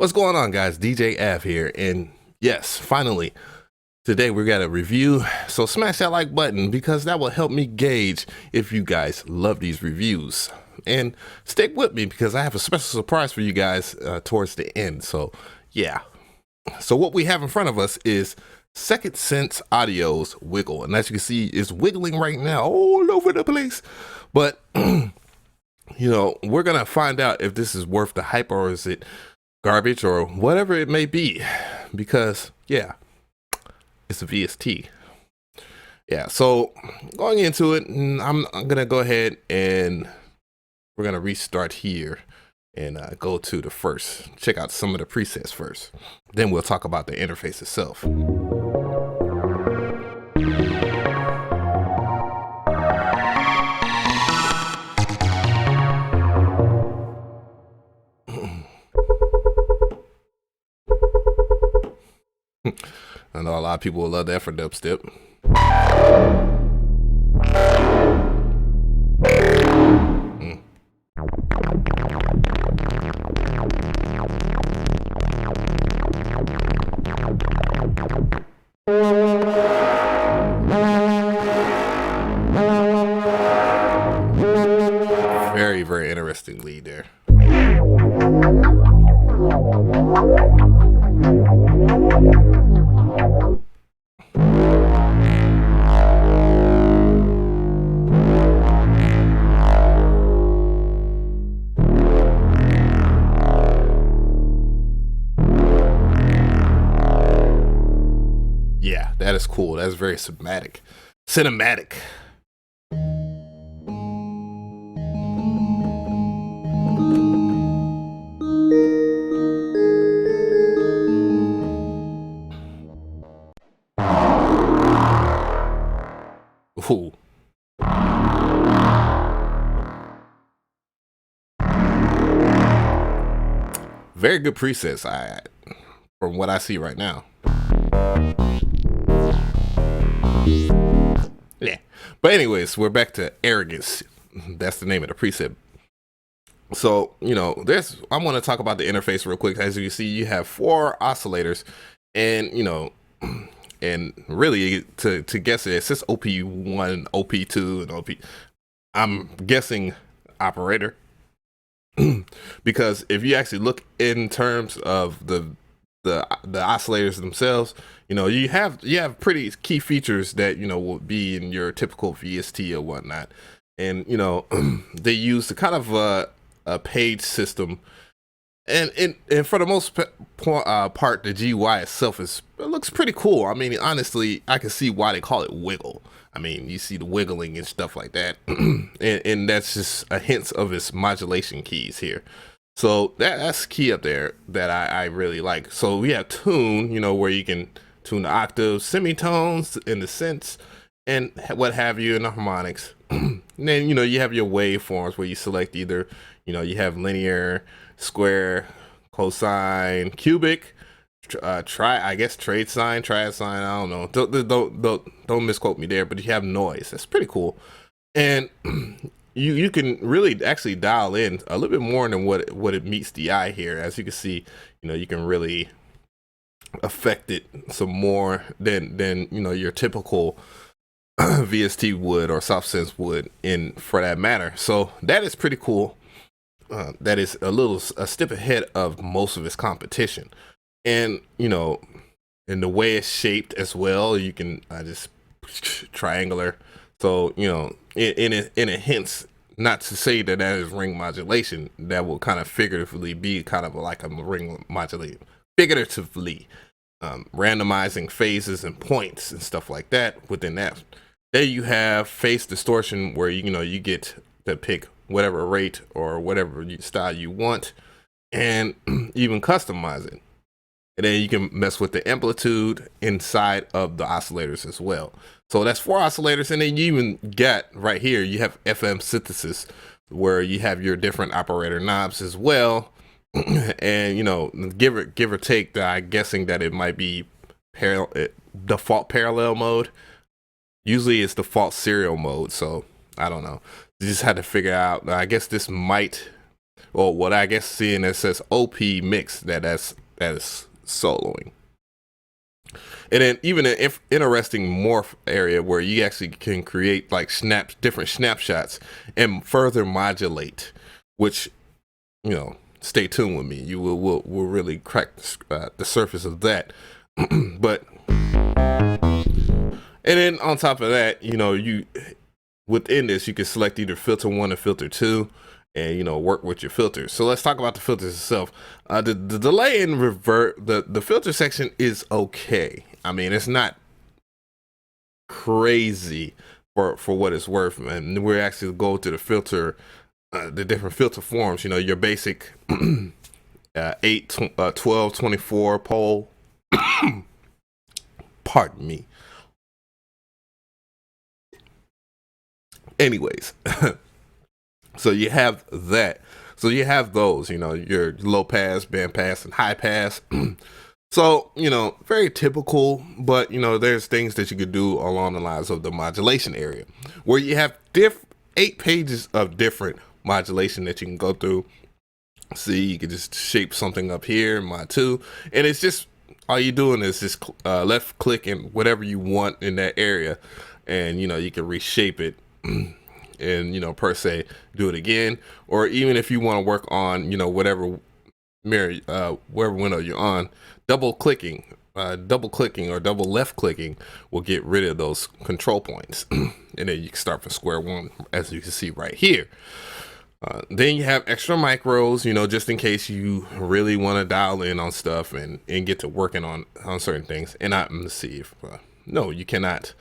What's going on, guys? DJ Av here, and yes, finally, today we got a review, so smash that like button because that will help me gauge if you guys love these reviews. And stick with me because I have a special surprise for you guys towards the end, so yeah. So what we have in front of us is Second Sense Audio's Wiggle, and as you can see, it's wiggling right now all over the place, but you know, we're gonna find out if this is worth the hype or is it garbage or whatever it may be, because yeah, it's a VST. Yeah, so going into it, I'm gonna go ahead and we're gonna restart here and go to the first, check out some of the presets first, then we'll talk about the interface itself. I know a lot of people will love that for dubstep. Very, very interesting lead there. Yeah, that is cool. That's very cinematic. Ooh. Very good presets, from what I see right now. Yeah, but anyways, we're back to Arrogance. That's the name of the preset. So, you know, I want to talk about the interface real quick. As you can see, you have 4 oscillators, and you know, and really to guess it says OP1, OP2, and OP. I'm guessing operator because if you actually look in terms of the oscillators themselves, you know, you have pretty key features that, you know, will be in your typical VST or whatnot. And, you know, they use the kind of a page system. And for the most part, the GUI itself it looks pretty cool. I mean, honestly, I can see why they call it wiggle. I mean, you see the wiggling and stuff like that. and that's just a hint of its modulation keys here. So that's key up there that I really like. So we have tune, you know, where you can tune the octaves, semitones, and the synths, and what have you, and the harmonics. And then, you know, you have your waveforms where you select either, you know, you have linear, square, cosine, cubic, trade sign, I don't know. Don't misquote me there, but you have noise. That's pretty cool. And you can really actually dial in a little bit more than what it meets the eye here. As you can see, you know, you can really affect it some more than you know, your typical VST would or soft sense would, for that matter. So that is pretty cool. That is a step ahead of most of its competition. And, you know, in the way it's shaped as well, you can just triangular. So, you know, it hints, not to say that is ring modulation. That will kind of figuratively be kind of like a ring modulation. Figuratively, randomizing phases and points and stuff like that within that. There you have phase distortion, where you know, you get to pick whatever rate or whatever style you want, and even customize it. And then you can mess with the amplitude inside of the oscillators as well. So that's 4 oscillators, and then you even get right here, you have FM synthesis, where you have your different operator knobs as well. And, you know, give or take, I'm guessing that it might be default parallel mode. Usually it's default serial mode, so I don't know. You just had to figure out. I guess this might or what I guess seeing that says OP mix, that is soloing. And then even an interesting morph area where you actually can create like different snapshots and further modulate, which, you know, stay tuned with me. You will really crack the surface of that. But and then on top of that, you know, within this you can select either filter 1 or filter 2, and, you know, work with your filters. So let's talk about the filters itself. The delay and revert, the filter section is okay. I mean, it's not crazy for what it's worth, and we're actually go to the filter, the different filter forms. You know, your basic 8, 12, 24 pole. Pardon me. Anyways, so you have that. So you have those, you know, your low pass, band pass, and high pass. So, you know, very typical, but, you know, there's things that you could do along the lines of the modulation area, where you have 8 pages of different modulation that you can go through. See, you can just shape something up here, mod 2, and it's just, all you're doing is just left click and whatever you want in that area, and, you know, you can reshape it and, you know, per se, do it again. Or even if you want to work on, you know, whatever mirror, whatever window you're on, double clicking or double left clicking will get rid of those control points. And then you can start from square one, as you can see right here. Then you have extra micros, you know, just in case you really want to dial in on stuff and get to working on certain things. And let's see if, no, you cannot.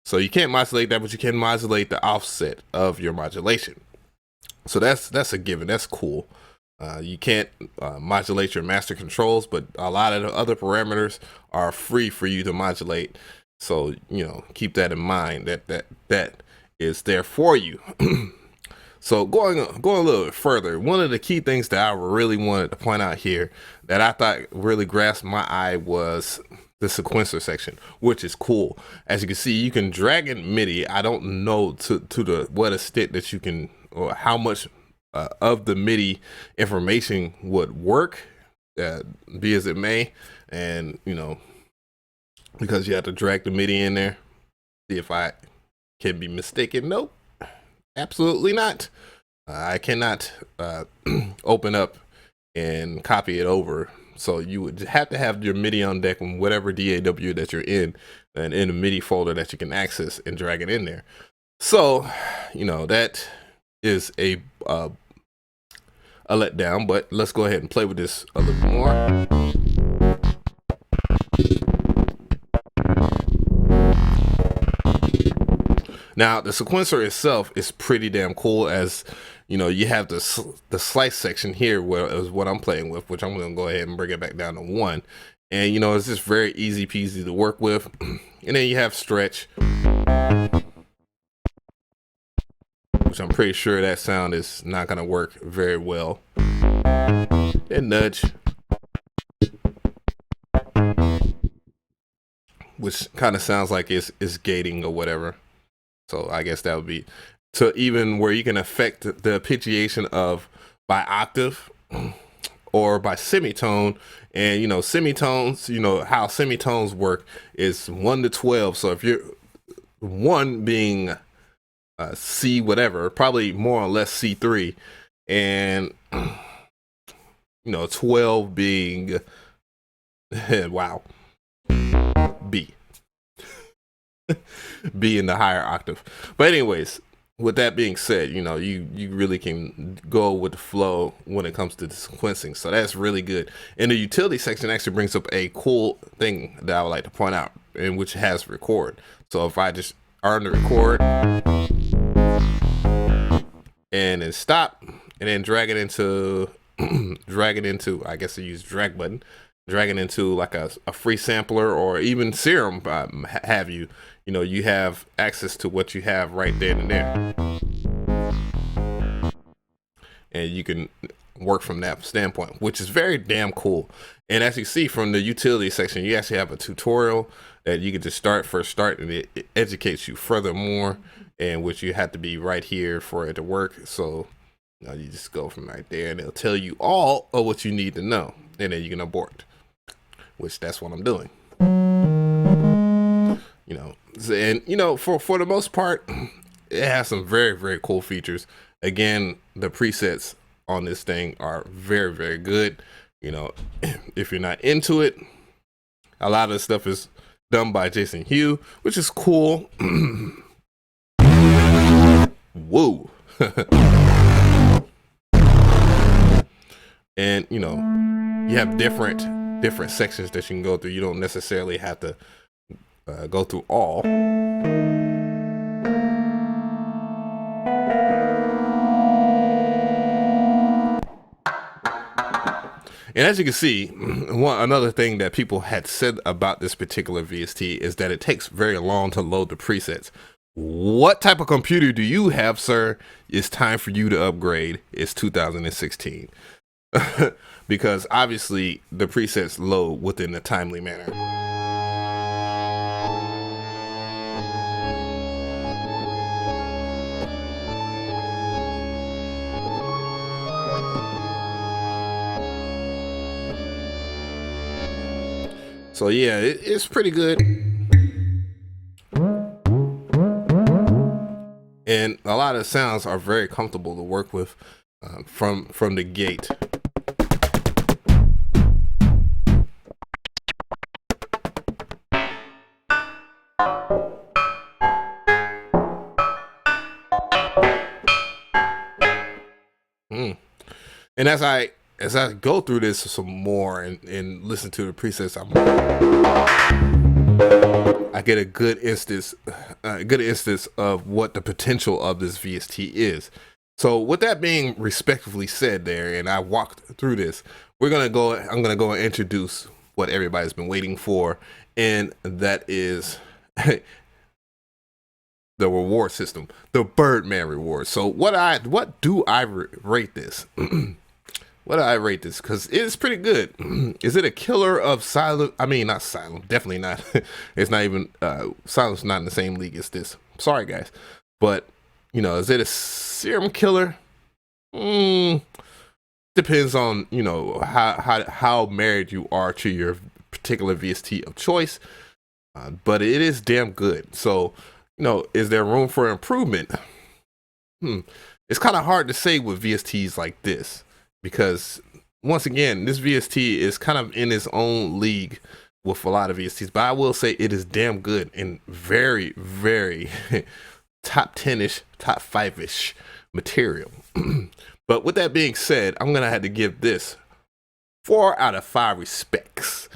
So you can't modulate that, but you can modulate the offset of your modulation. So that's a given. That's cool. You can't modulate your master controls, but a lot of the other parameters are free for you to modulate. So, you know, keep that in mind, that is there for you. So going a little bit further, one of the key things that I really wanted to point out here that I thought really grasped my eye was the sequencer section, which is cool. As you can see, you can drag in MIDI. I don't know to what extent that you can, or how much of the MIDI information would work, be as it may, and, you know, because you have to drag the MIDI in there. See if I can be mistaken. Nope, absolutely not. I cannot open up and copy it over. So you would have to have your MIDI on deck in whatever DAW that you're in, and in a MIDI folder that you can access, and drag it in there. So, you know, that is a letdown, but let's go ahead and play with this a little more. Now, the sequencer itself is pretty damn cool, as, you know, you have the slice section here, where is what I'm playing with, which I'm going to go ahead and bring it back down to 1. And, you know, it's just very easy peasy to work with. And then you have stretch, which I'm pretty sure that sound is not going to work very well. And nudge, which kind of sounds like it's gating or whatever. So I guess that would be, to even where you can affect the arpeggiation of by octave or by semitone. And, you know, semitones, you know, how semitones work is 1 to 12. So if you're 1 being C whatever, probably more or less C3, and, you know, 12 being wow, B. B in the higher octave. But anyways, with that being said, you know, you really can go with the flow when it comes to the sequencing. So that's really good. And the utility section actually brings up a cool thing that I would like to point out, and which has record. So if I just earn the record and then stop, and then drag it into I guess I use drag button, drag it into like a free sampler, or even Serum have you, you know, you have access to what you have right then and there, and you can work from that standpoint, which is very damn cool. And as you see from the utility section, you actually have a tutorial that you can just first start, and it educates you furthermore. and which you have to be right here for it to work. So you just go from right there and it'll tell you all of what you need to know, and then you can abort, which that's what I'm doing. And for the most part, it has some very, very cool features. Again, the presets on this thing are very, very good. If you're not into it, a lot of the stuff is done by Jason Hugh, which is cool. Whoa. And you have different sections that you can go through. You don't necessarily have to go through all. And as you can see, another thing that people had said about this particular VST is that it takes very long to load the presets. What type of computer do you have, sir? It's time for you to upgrade. It's 2016. Because obviously the presets load within a timely manner. So yeah, it's pretty good. And a lot of sounds are very comfortable to work with from the gate. And as I go through this some more and listen to the presets, I get a good instance of what the potential of this VST is. So with that being respectfully said there, and I walked through this, I'm gonna go and introduce what everybody's been waiting for, and that is the reward system, the Birdman reward. So what do I rate this? What do I rate this? Because it's pretty good. Is it a killer of silent? I mean, not silent. Definitely not. It's not even silent's not in the same league as this. Sorry, guys. But is it a serum killer? Depends on how married you are to your particular VST of choice. But it is damn good. So is there room for improvement? It's kind of hard to say with VSTs like this. Because once again, this VST is kind of in its own league with a lot of VSTs, but I will say it is damn good and very, very top 10-ish, top 5-ish material. But with that being said, I'm going to have to give this 4 out of 5 respects.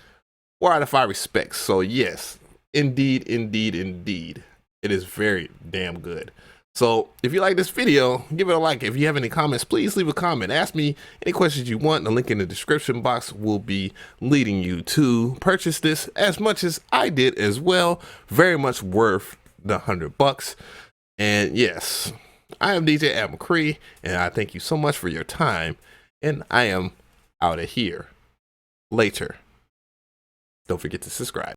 4 out of 5 respects. So yes, indeed, it is very damn good. So if you like this video, give it a like. If you have any comments, please leave a comment. Ask me any questions you want. The link in the description box will be leading you to purchase this, as much as I did as well. Very much worth the $100. And yes, I am DJ Ab McCree, and I thank you so much for your time. And I am out of here. Later. Don't forget to subscribe.